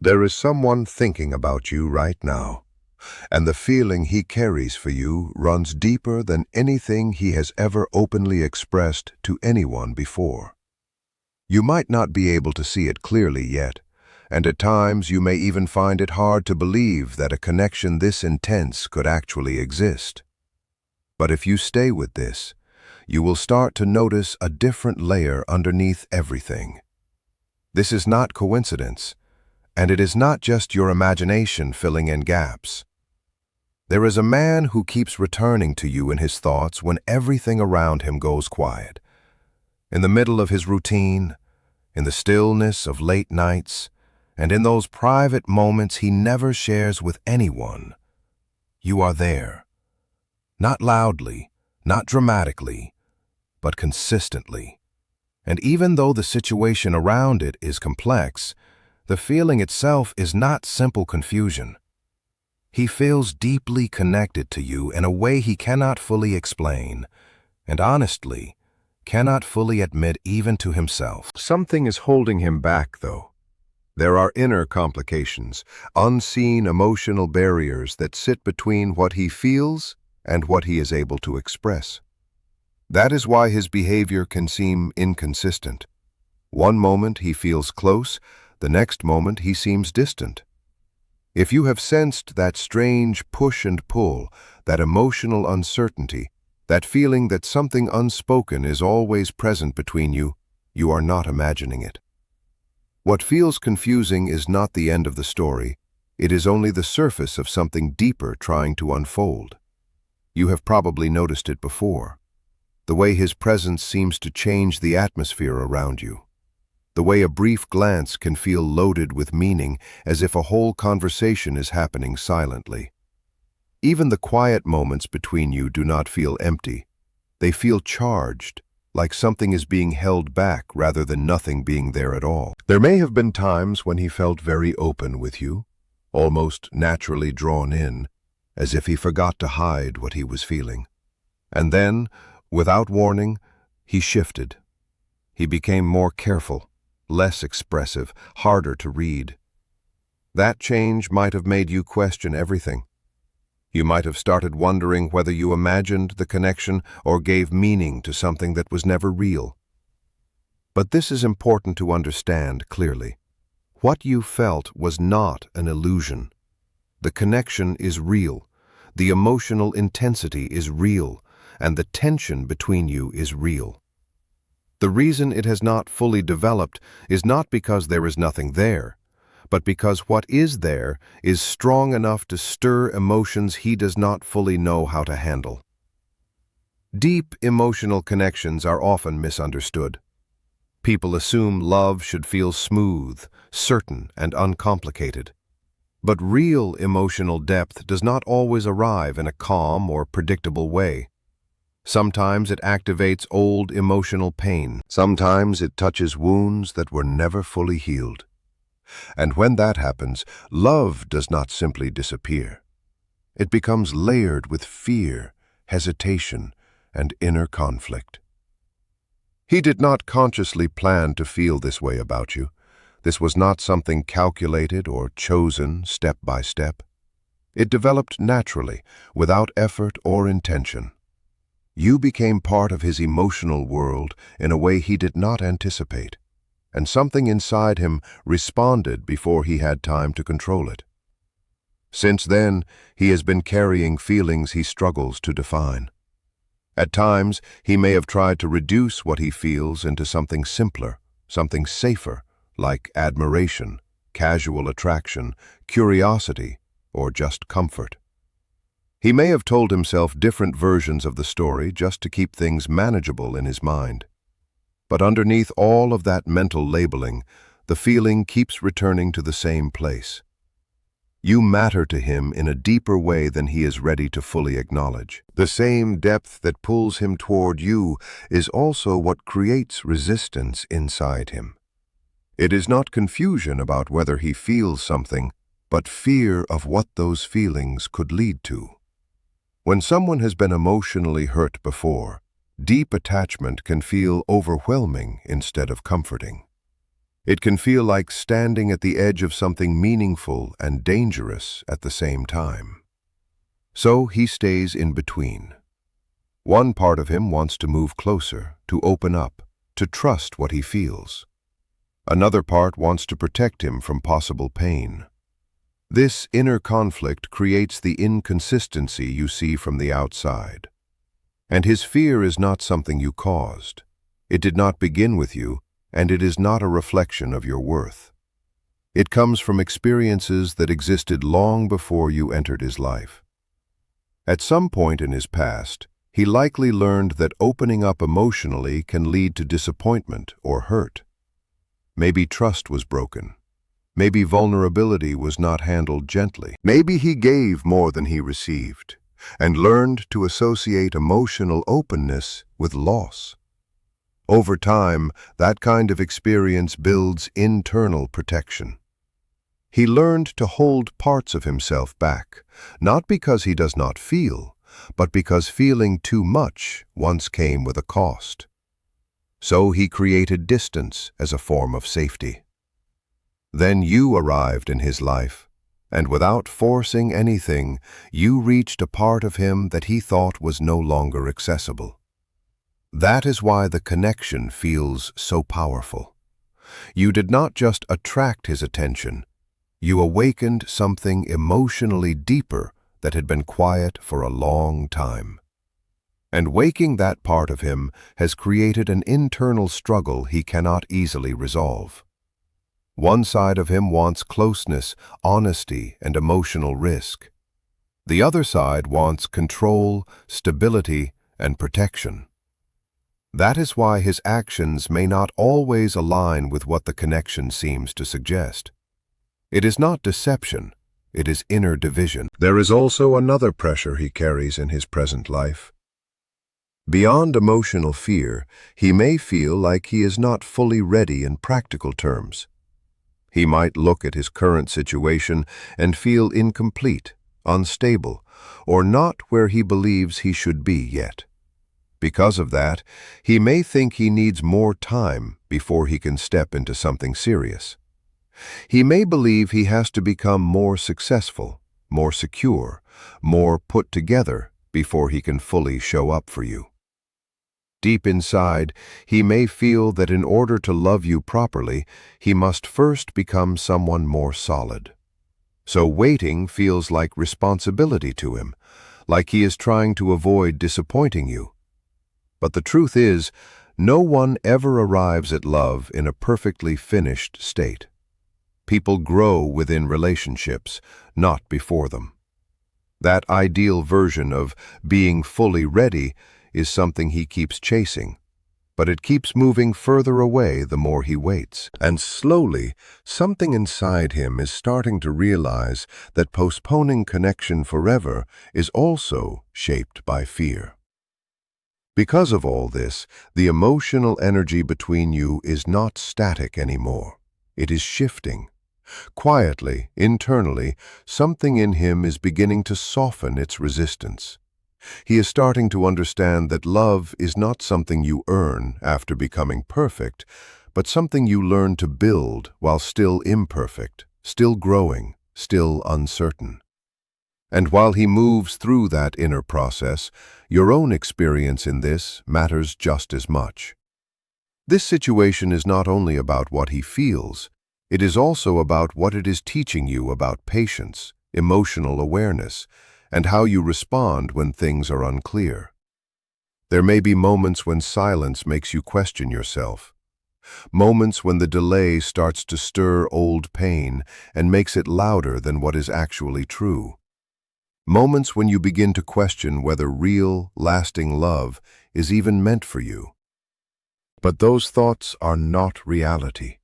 There is someone thinking about you right now, and the feeling he carries for you runs deeper than anything he has ever openly expressed to anyone before. You might not be able to see it clearly yet, and at times you may even find it hard to believe that a connection this intense could actually exist. But if you stay with this, you will start to notice a different layer underneath everything. This is not coincidence, and it is not just your imagination filling in gaps. There is a man who keeps returning to you in his thoughts when everything around him goes quiet. In the middle of his routine, in the stillness of late nights, and in those private moments he never shares with anyone. You are there. Not loudly, not dramatically, but consistently. And even though the situation around it is complex, the feeling itself is not simple confusion. He feels deeply connected to you in a way he cannot fully explain, and honestly, cannot fully admit even to himself. Something is holding him back, though. There are inner complications, unseen emotional barriers that sit between what he feels and what he is able to express. That is why his behavior can seem inconsistent. One moment he feels close, the next moment he seems distant. If you have sensed that strange push and pull, that emotional uncertainty, that feeling that something unspoken is always present between you, you are not imagining it. What feels confusing is not the end of the story, it is only the surface of something deeper trying to unfold. You have probably noticed it before. The way his presence seems to change the atmosphere around you. The way a brief glance can feel loaded with meaning, as if a whole conversation is happening silently. Even the quiet moments between you do not feel empty. They feel charged, like something is being held back rather than nothing being there at all. There may have been times when he felt very open with you, almost naturally drawn in, as if he forgot to hide what he was feeling. And then, without warning, he shifted. He became more careful, less expressive, harder to read. That change might have made you question everything. You might have started wondering whether you imagined the connection or gave meaning to something that was never real. But this is important to understand clearly. What you felt was not an illusion. The connection is real, the emotional intensity is real, and the tension between you is real. The reason it has not fully developed is not because there is nothing there, but because what is there is strong enough to stir emotions he does not fully know how to handle. Deep emotional connections are often misunderstood. People assume love should feel smooth, certain, and uncomplicated. But real emotional depth does not always arrive in a calm or predictable way. Sometimes it activates old emotional pain. Sometimes it touches wounds that were never fully healed. And when that happens, love does not simply disappear. It becomes layered with fear, hesitation, and inner conflict. He did not consciously plan to feel this way about you. This was not something calculated or chosen step by step. It developed naturally, without effort or intention. You became part of his emotional world in a way he did not anticipate, and something inside him responded before he had time to control it. Since then, he has been carrying feelings he struggles to define. At times, he may have tried to reduce what he feels into something simpler, something safer, like admiration, casual attraction, curiosity, or just comfort. He may have told himself different versions of the story just to keep things manageable in his mind. But underneath all of that mental labeling, the feeling keeps returning to the same place. You matter to him in a deeper way than he is ready to fully acknowledge. The same depth that pulls him toward you is also what creates resistance inside him. It is not confusion about whether he feels something, but fear of what those feelings could lead to. When someone has been emotionally hurt before, deep attachment can feel overwhelming instead of comforting. It can feel like standing at the edge of something meaningful and dangerous at the same time. So he stays in between. One part of him wants to move closer, to open up, to trust what he feels. Another part wants to protect him from possible pain. This inner conflict creates the inconsistency you see from the outside. And his fear is not something you caused. It did not begin with you, and it is not a reflection of your worth. It comes from experiences that existed long before you entered his life. At some point in his past, he likely learned that opening up emotionally can lead to disappointment or hurt. Maybe trust was broken. Maybe vulnerability was not handled gently. Maybe he gave more than he received, and learned to associate emotional openness with loss. Over time, that kind of experience builds internal protection. He learned to hold parts of himself back, not because he does not feel, but because feeling too much once came with a cost. So he created distance as a form of safety. Then you arrived in his life, and without forcing anything, you reached a part of him that he thought was no longer accessible. That is why the connection feels so powerful. You did not just attract his attention, you awakened something emotionally deeper that had been quiet for a long time. And waking that part of him has created an internal struggle he cannot easily resolve. One side of him wants closeness, honesty, and emotional risk. The other side wants control, stability, and protection. That is why his actions may not always align with what the connection seems to suggest. It is not deception, it is inner division. There is also another pressure he carries in his present life. Beyond emotional fear, he may feel like he is not fully ready in practical terms. He might look at his current situation and feel incomplete, unstable, or not where he believes he should be yet. Because of that, he may think he needs more time before he can step into something serious. He may believe he has to become more successful, more secure, more put together before he can fully show up for you. Deep inside, he may feel that in order to love you properly, he must first become someone more solid. So waiting feels like responsibility to him, like he is trying to avoid disappointing you. But the truth is, no one ever arrives at love in a perfectly finished state. People grow within relationships, not before them. That ideal version of being fully ready is something he keeps chasing, but it keeps moving further away the more he waits. And slowly, something inside him is starting to realize that postponing connection forever is also shaped by fear. Because of all this, the emotional energy between you is not static anymore. It is shifting. Quietly, internally, something in him is beginning to soften its resistance. He is starting to understand that love is not something you earn after becoming perfect, but something you learn to build while still imperfect, still growing, still uncertain. And while he moves through that inner process, your own experience in this matters just as much. This situation is not only about what he feels, it is also about what it is teaching you about patience, emotional awareness, and how you respond when things are unclear. There may be moments when silence makes you question yourself, moments when the delay starts to stir old pain and makes it louder than what is actually true, moments when you begin to question whether real, lasting love is even meant for you. But those thoughts are not reality.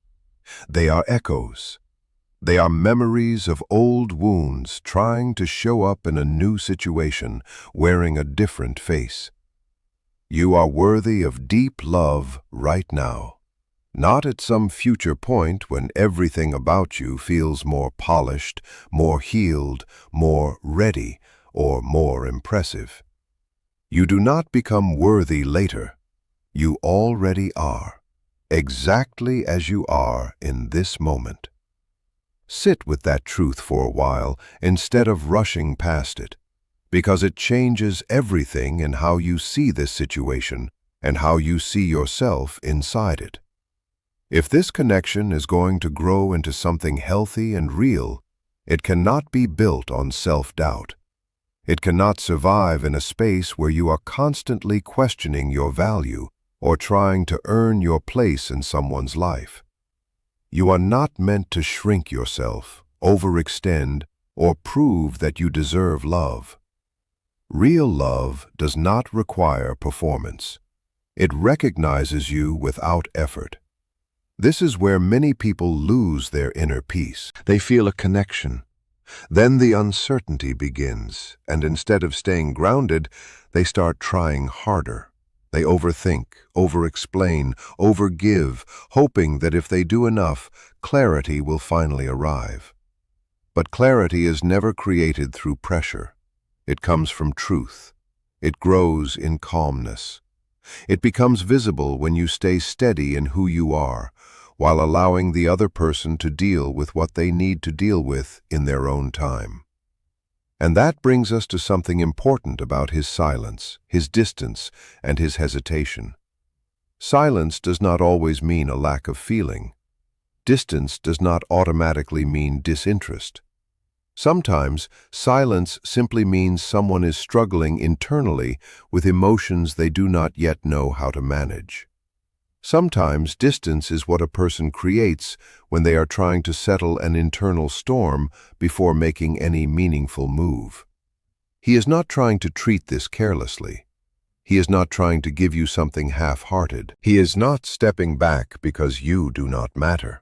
They are echoes. They are memories of old wounds trying to show up in a new situation, wearing a different face. You are worthy of deep love right now, not at some future point when everything about you feels more polished, more healed, more ready, or more impressive. You do not become worthy later. You already are. exactly as you are in this moment. Sit with that truth for a while instead of rushing past it, because it changes everything in how you see this situation and how you see yourself inside it. If this connection is going to grow into something healthy and real, it cannot be built on self-doubt. It cannot survive in a space where you are constantly questioning your value or trying to earn your place in someone's life. You are not meant to shrink yourself, overextend, or prove that you deserve love. Real love does not require performance. It recognizes you without effort. This is where many people lose their inner peace. They feel a connection. Then the uncertainty begins, and instead of staying grounded, they start trying harder. They overthink, over-explain, over-give, hoping that if they do enough, clarity will finally arrive. But clarity is never created through pressure. It comes from truth. It grows in calmness. It becomes visible when you stay steady in who you are, while allowing the other person to deal with what they need to deal with in their own time. And that brings us to something important about his silence, his distance, and his hesitation. Silence does not always mean a lack of feeling. Distance does not automatically mean disinterest. Sometimes, silence simply means someone is struggling internally with emotions they do not yet know how to manage. Sometimes, distance is what a person creates when they are trying to settle an internal storm before making any meaningful move. He is not trying to treat this carelessly. He is not trying to give you something half-hearted. He is not stepping back because you do not matter.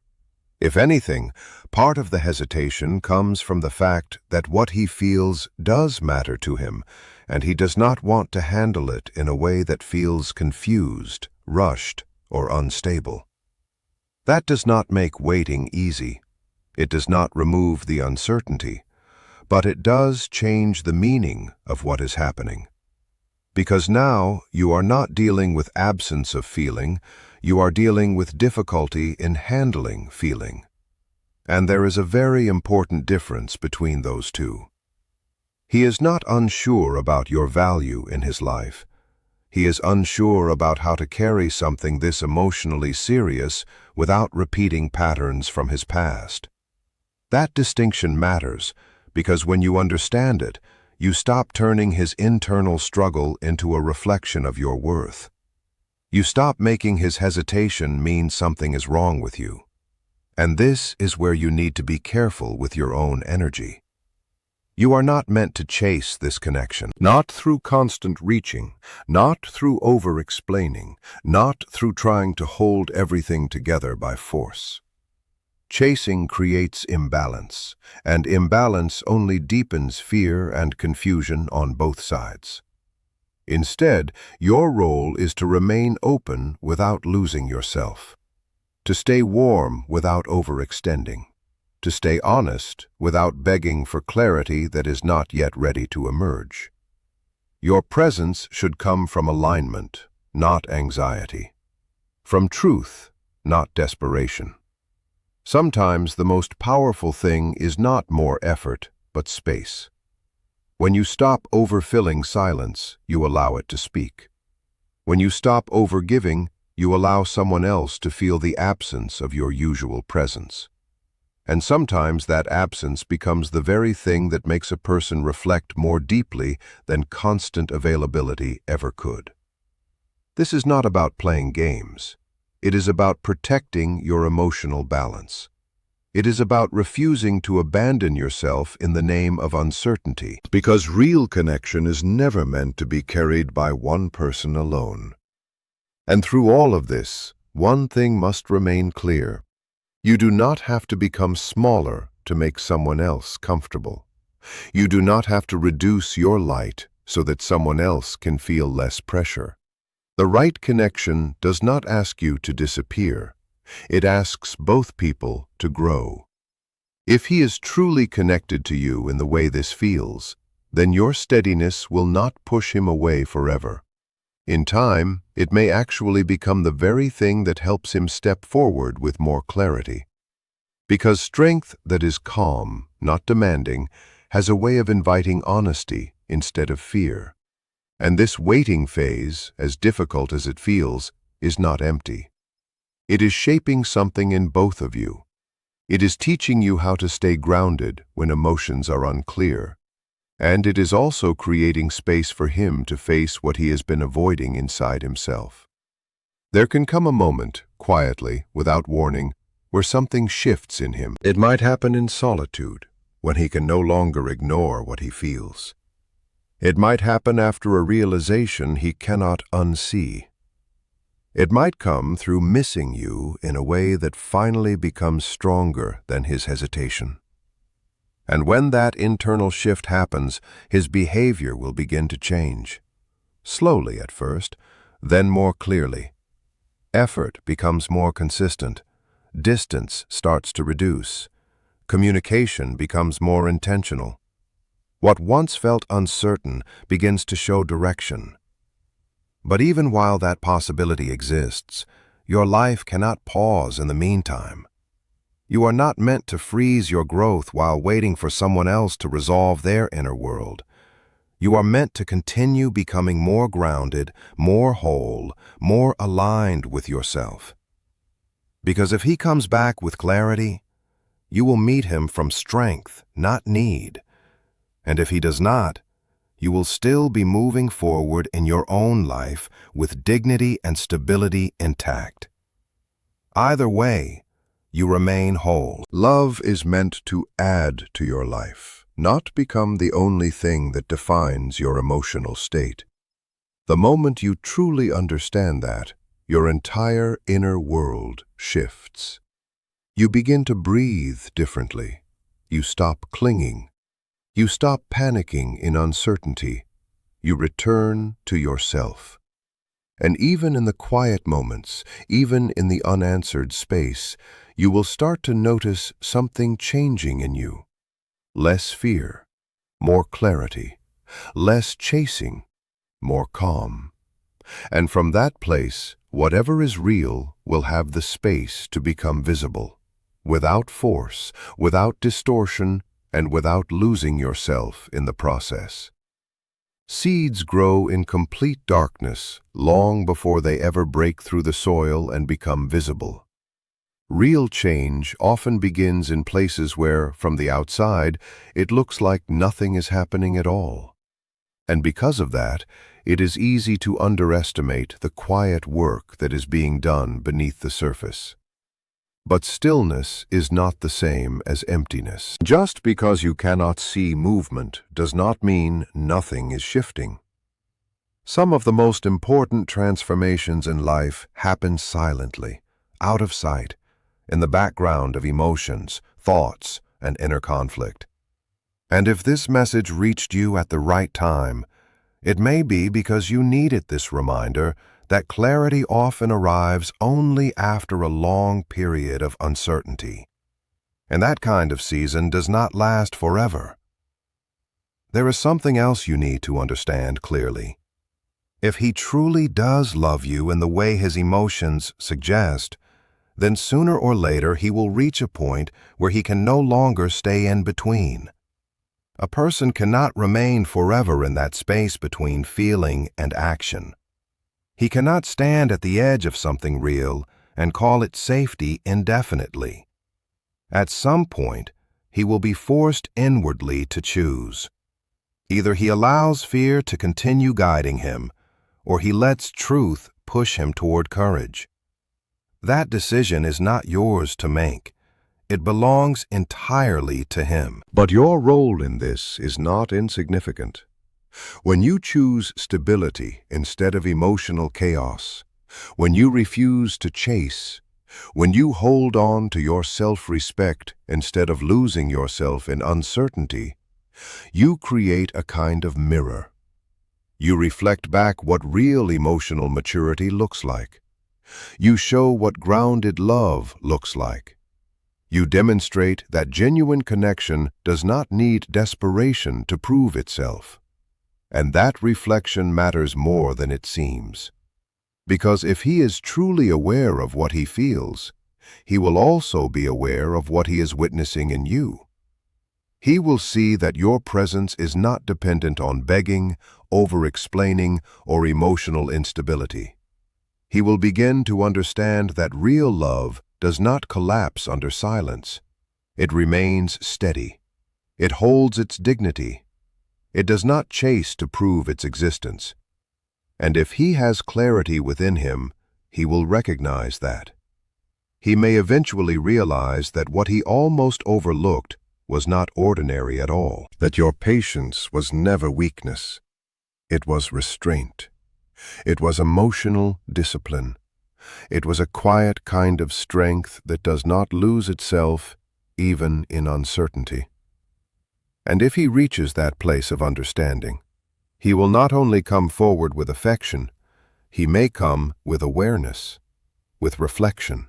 If anything, part of the hesitation comes from the fact that what he feels does matter to him, and he does not want to handle it in a way that feels confused, rushed, or unstable. That does not make waiting easy. It does not remove the uncertainty, but it does change the meaning of what is happening. Because now you are not dealing with absence of feeling, you are dealing with difficulty in handling feeling. And there is a very important difference between those two. He is not unsure about your value in his life. He is unsure about how to carry something this emotionally serious without repeating patterns from his past. That distinction matters because when you understand it, you stop turning his internal struggle into a reflection of your worth. You stop making his hesitation mean something is wrong with you. And this is where you need to be careful with your own energy. You are not meant to chase this connection, not through constant reaching, not through over-explaining, not through trying to hold everything together by force. Chasing creates imbalance, and imbalance only deepens fear and confusion on both sides. Instead, your role is to remain open without losing yourself, to stay warm without overextending, to stay honest without begging for clarity that is not yet ready to emerge. Your presence should come from alignment, not anxiety, from truth, not desperation. Sometimes the most powerful thing is not more effort, but space. When you stop overfilling silence, you allow it to speak. When you stop overgiving, you allow someone else to feel the absence of your usual presence. And sometimes that absence becomes the very thing that makes a person reflect more deeply than constant availability ever could. This is not about playing games. It is about protecting your emotional balance. It is about refusing to abandon yourself in the name of uncertainty, because real connection is never meant to be carried by one person alone. And through all of this, one thing must remain clear. You do not have to become smaller to make someone else comfortable. You do not have to reduce your light so that someone else can feel less pressure. The right connection does not ask you to disappear. It asks both people to grow. If he is truly connected to you in the way this feels, then your steadiness will not push him away forever. In time, it may actually become the very thing that helps him step forward with more clarity. Because strength that is calm, not demanding, has a way of inviting honesty instead of fear. And this waiting phase, as difficult as it feels, is not empty. It is shaping something in both of you. It is teaching you how to stay grounded when emotions are unclear. And it is also creating space for him to face what he has been avoiding inside himself. There can come a moment, quietly, without warning, where something shifts in him. It might happen in solitude, when he can no longer ignore what he feels. It might happen after a realization he cannot unsee. It might come through missing you in a way that finally becomes stronger than his hesitation. And when that internal shift happens, his behavior will begin to change. Slowly at first, then more clearly. Effort becomes more consistent. Distance starts to reduce. Communication becomes more intentional. What once felt uncertain begins to show direction. But even while that possibility exists, your life cannot pause in the meantime. You are not meant to freeze your growth while waiting for someone else to resolve their inner world. You are meant to continue becoming more grounded, more whole, more aligned with yourself. Because if he comes back with clarity, you will meet him from strength, not need. And if he does not, you will still be moving forward in your own life with dignity and stability intact. Either way, you remain whole. Love is meant to add to your life, not become the only thing that defines your emotional state. The moment you truly understand that, your entire inner world shifts. You begin to breathe differently. You stop clinging. You stop panicking in uncertainty. You return to yourself. And even in the quiet moments, even in the unanswered space, you will start to notice something changing in you. Less fear, more clarity, less chasing, more calm. And from that place, whatever is real will have the space to become visible, without force, without distortion, and without losing yourself in the process. Seeds grow in complete darkness long before they ever break through the soil and become visible. Real change often begins in places where, from the outside, it looks like nothing is happening at all. And because of that, it is easy to underestimate the quiet work that is being done beneath the surface. But stillness is not the same as emptiness. Just because you cannot see movement does not mean nothing is shifting. Some of the most important transformations in life happen silently, out of sight, in the background of emotions, thoughts, and inner conflict. And if this message reached you at the right time, it may be because you needed this reminder that clarity often arrives only after a long period of uncertainty. And that kind of season does not last forever. There is something else you need to understand clearly. If he truly does love you in the way his emotions suggest, then sooner or later he will reach a point where he can no longer stay in between. A person cannot remain forever in that space between feeling and action. He cannot stand at the edge of something real and call it safety indefinitely. At some point, he will be forced inwardly to choose. Either he allows fear to continue guiding him, or he lets truth push him toward courage. That decision is not yours to make. It belongs entirely to him. But your role in this is not insignificant. When you choose stability instead of emotional chaos, when you refuse to chase, when you hold on to your self-respect instead of losing yourself in uncertainty, you create a kind of mirror. You reflect back what real emotional maturity looks like. You show what grounded love looks like. You demonstrate that genuine connection does not need desperation to prove itself. And that reflection matters more than it seems. Because if he is truly aware of what he feels, he will also be aware of what he is witnessing in you. He will see that your presence is not dependent on begging, over-explaining, or emotional instability. He will begin to understand that real love does not collapse under silence. It remains steady. It holds its dignity. It does not chase to prove its existence. And if he has clarity within him, he will recognize that. He may eventually realize that what he almost overlooked was not ordinary at all. That your patience was never weakness. It was restraint. It was emotional discipline. It was a quiet kind of strength that does not lose itself even in uncertainty. And if he reaches that place of understanding, he will not only come forward with affection, he may come with awareness, with reflection,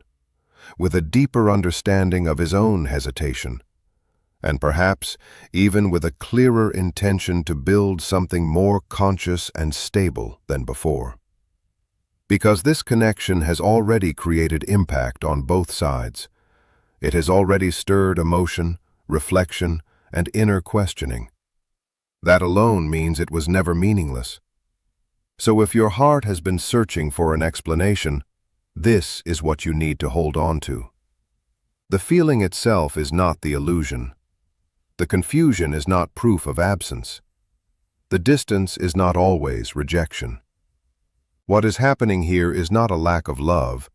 with a deeper understanding of his own hesitation, and perhaps even with a clearer intention to build something more conscious and stable than before. Because this connection has already created impact on both sides. It has already stirred emotion, reflection, and inner questioning. That alone means it was never meaningless. So if your heart has been searching for an explanation, this is what you need to hold on to. The feeling itself is not the illusion. The confusion is not proof of absence. The distance is not always rejection. What is happening here is not a lack of love,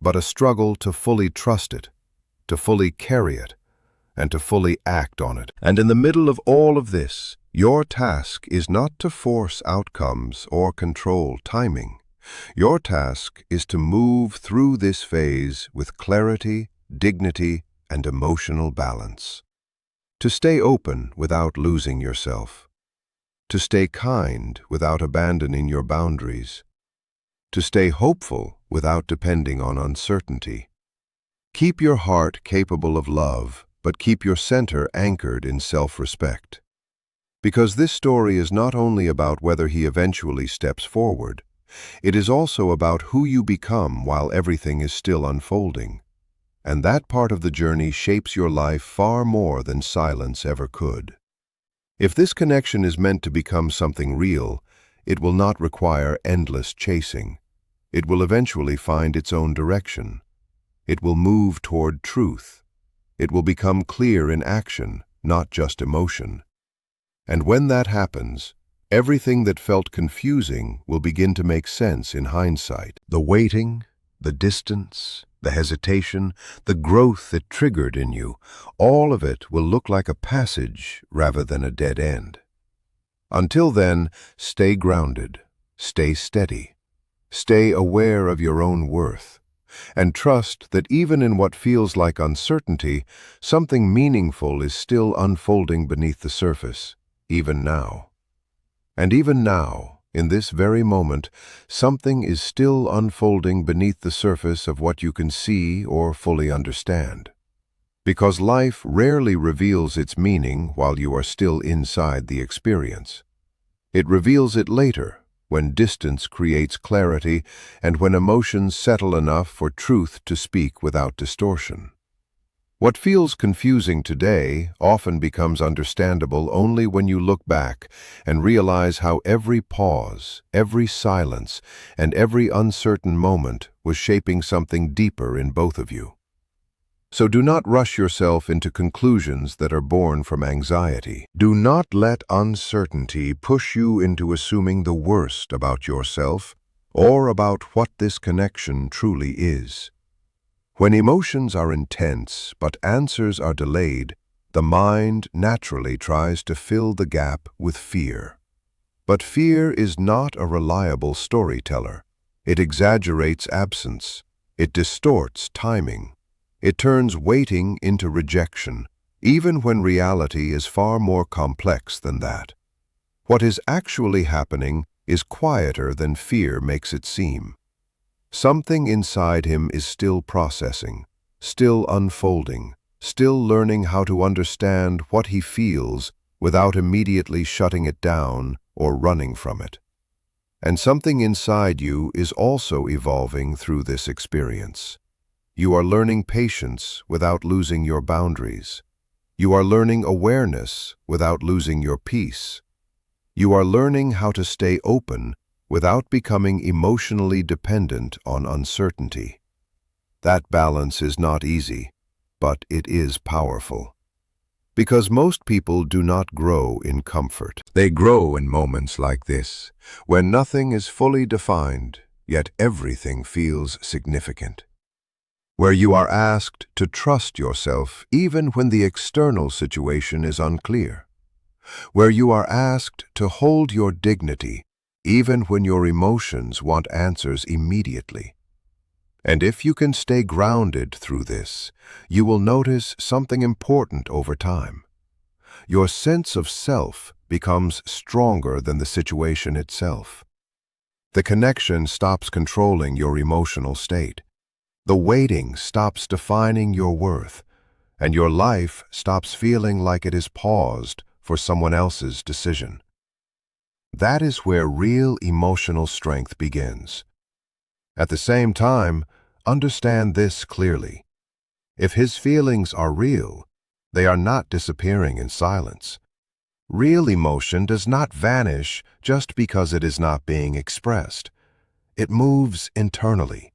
but a struggle to fully trust it, to fully carry it, and to fully act on it. And in the middle of all of this, your task is not to force outcomes or control timing. Your task is to move through this phase with clarity, dignity, and emotional balance. To stay open without losing yourself. To stay kind without abandoning your boundaries. To stay hopeful without depending on uncertainty. Keep your heart capable of love, but keep your center anchored in self-respect. Because this story is not only about whether he eventually steps forward, it is also about who you become while everything is still unfolding. And that part of the journey shapes your life far more than silence ever could. If this connection is meant to become something real, it will not require endless chasing. It will eventually find its own direction. It will move toward truth. It will become clear in action, not just emotion. And when that happens, everything that felt confusing will begin to make sense in hindsight. The waiting, the distance, the hesitation, the growth it triggered in you, all of it will look like a passage rather than a dead end. Until then, stay grounded, stay steady, stay aware of your own worth, and trust that even in what feels like uncertainty, something meaningful is still unfolding beneath the surface, even now. And even now, in this very moment, something is still unfolding beneath the surface of what you can see or fully understand. Because life rarely reveals its meaning while you are still inside the experience. It reveals it later, when distance creates clarity and when emotions settle enough for truth to speak without distortion. What feels confusing today often becomes understandable only when you look back and realize how every pause, every silence, and every uncertain moment was shaping something deeper in both of you. So do not rush yourself into conclusions that are born from anxiety. Do not let uncertainty push you into assuming the worst about yourself or about what this connection truly is. When emotions are intense but answers are delayed, the mind naturally tries to fill the gap with fear. But fear is not a reliable storyteller. It exaggerates absence. It distorts timing. It turns waiting into rejection, even when reality is far more complex than that. What is actually happening is quieter than fear makes it seem. Something inside him is still processing, still unfolding, still learning how to understand what he feels without immediately shutting it down or running from it. And something inside you is also evolving through this experience. You are learning patience without losing your boundaries. You are learning awareness without losing your peace. You are learning how to stay open without becoming emotionally dependent on uncertainty. That balance is not easy, but it is powerful. Because most people do not grow in comfort. They grow in moments like this, when nothing is fully defined, yet everything feels significant. Where you are asked to trust yourself even when the external situation is unclear. Where you are asked to hold your dignity even when your emotions want answers immediately. And if you can stay grounded through this, you will notice something important over time. Your sense of self becomes stronger than the situation itself. The connection stops controlling your emotional state. The waiting stops defining your worth, and your life stops feeling like it is paused for someone else's decision. That is where real emotional strength begins. At the same time, understand this clearly. If his feelings are real, they are not disappearing in silence. Real emotion does not vanish just because it is not being expressed. It moves internally.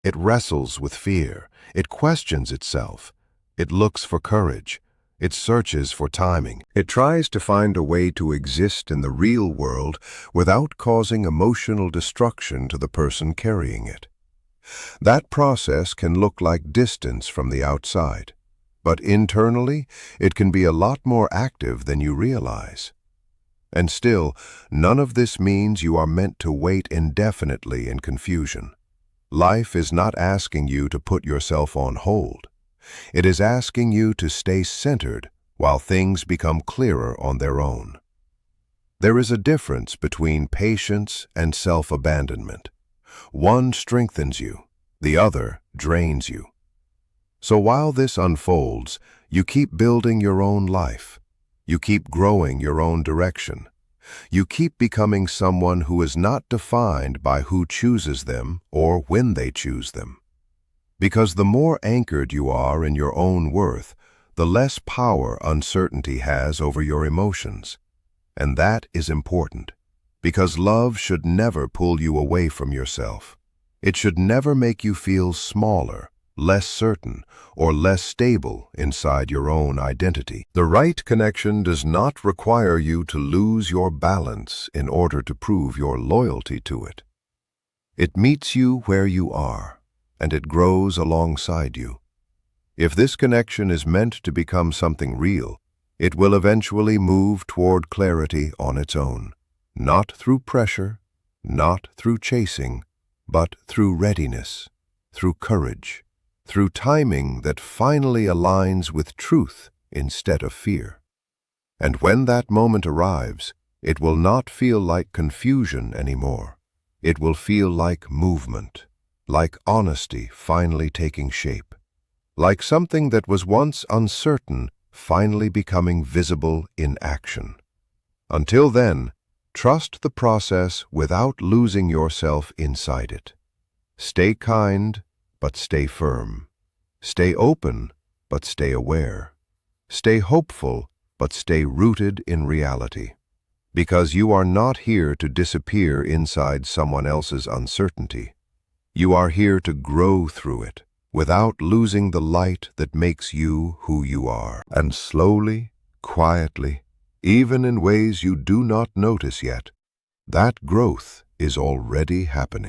It wrestles with fear. It questions itself. It looks for courage. It searches for timing. It tries to find a way to exist in the real world without causing emotional destruction to the person carrying it. That process can look like distance from the outside, but internally, it can be a lot more active than you realize. And still, none of this means you are meant to wait indefinitely in confusion. Life is not asking you to put yourself on hold. It is asking you to stay centered while things become clearer on their own. There is a difference between patience and self-abandonment. One strengthens you, the other drains you. So while this unfolds, you keep building your own life. You keep growing your own direction. You keep becoming someone who is not defined by who chooses them or when they choose them. Because the more anchored you are in your own worth, the less power uncertainty has over your emotions. And that is important, because love should never pull you away from yourself. It should never make you feel smaller, less certain, or less stable inside your own identity. The right connection does not require you to lose your balance in order to prove your loyalty to it. It meets you where you are, and it grows alongside you. If this connection is meant to become something real, it will eventually move toward clarity on its own, not through pressure, not through chasing, but through readiness, through courage, through timing that finally aligns with truth instead of fear. And when that moment arrives, it will not feel like confusion anymore. It will feel like movement, like honesty finally taking shape, like something that was once uncertain finally becoming visible in action. Until then, trust the process without losing yourself inside it. Stay kind, but stay firm. Stay open, but stay aware. Stay hopeful, but stay rooted in reality. Because you are not here to disappear inside someone else's uncertainty. You are here to grow through it, without losing the light that makes you who you are. And slowly, quietly, even in ways you do not notice yet, that growth is already happening.